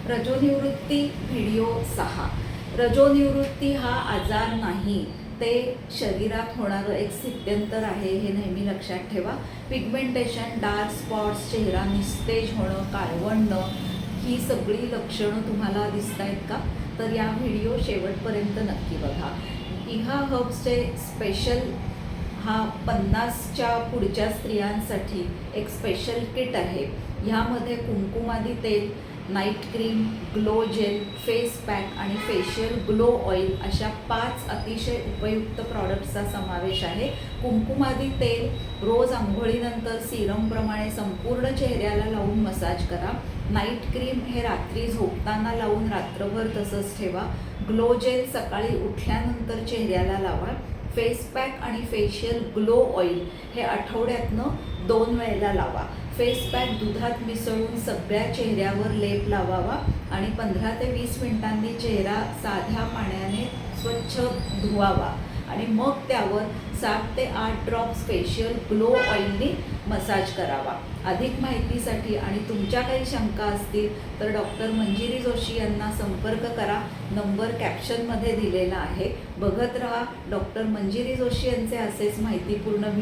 रजोनिवृत्ती video 6। रजोनिवृत्ती हा आजार नाही, ते शरीरात होणारं एक स्थित्यंतर आहे, हे नेहमी लक्षात ठेवा। पिगमेंटेशन, डार्क स्पॉट्स, चेहरा निस्तेज होणं, काळवणं, ही सगळी लक्षणं तुम्हाला दिसत आहेत का? तर या व्हिडिओ शेवटपर्यंत नक्की बघा। इहा हर्ब्सचे स्पेशल हा 50च्या पुढच्या स्त्रियांसाठी एक स्पेशल किट आहे। ह्यामध्ये कुंकुमादी तेल, night cream, glow gel, face pack आणि फेशियल ग्लो ऑइल अशा 5 अतिशय उपयुक्त प्रॉडक्ट्सचा समावेश आहे। कुंकुमादी तेल रोज आंघोळीनंतर सीरमप्रमाणे संपूर्ण चेहऱ्याला लावून मसाज करा। नाईट क्रीम हे रात्री झोपताना लावून रात्रभर तसंच ठेवा। ग्लो जेल सकाळी उठल्यानंतर चेहऱ्याला लावा। फेस पॅक आणि फेशियल ग्लो ऑइल हे आठवड्यातनं 2 वेळेला लावा। फेस पॅक दुधात मिसळून सगळ्या चेहऱ्यावर लेप लावावा आणि 15 ते 20 मिनिटांनी चेहरा साध्या पाण्याने स्वच्छ धुवावा आणि मग त्यावर 7 ते 8 ड्रॉप्स फेशियल ग्लो ऑइलनी मसाज करावा। अधिक माहितीसाठी आणि तुमच्या काही शंका असतील तर डॉक्टर मंजिरी जोशी यांना संपर्क करा। नंबर कॅप्शनमध्ये दिलेला आहे, बघत राहा डॉक्टर मंजिरी जोशी यांचे असेच माहितीपूर्ण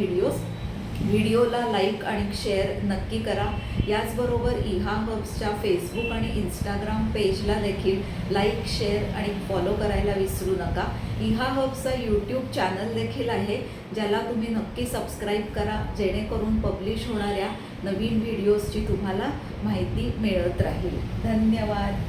व्हिडिओला लाईक आणि शेअर नक्की करा। याचबरोबर इहा हर्ब्सच्या फेसबुक आणि इंस्टाग्राम पेजला देखील लाईक, शेअर आणि फॉलो करायला विसरू नका। इहा हर्ब्सचा यूट्यूब चॅनल देखील आहे, ज्याला तुम्ही नक्की सबस्क्राईब करा, जेणेकरून पब्लिश होणाऱ्या नवीन व्हिडिओजची तुम्हाला माहिती मिळत राहील। धन्यवाद।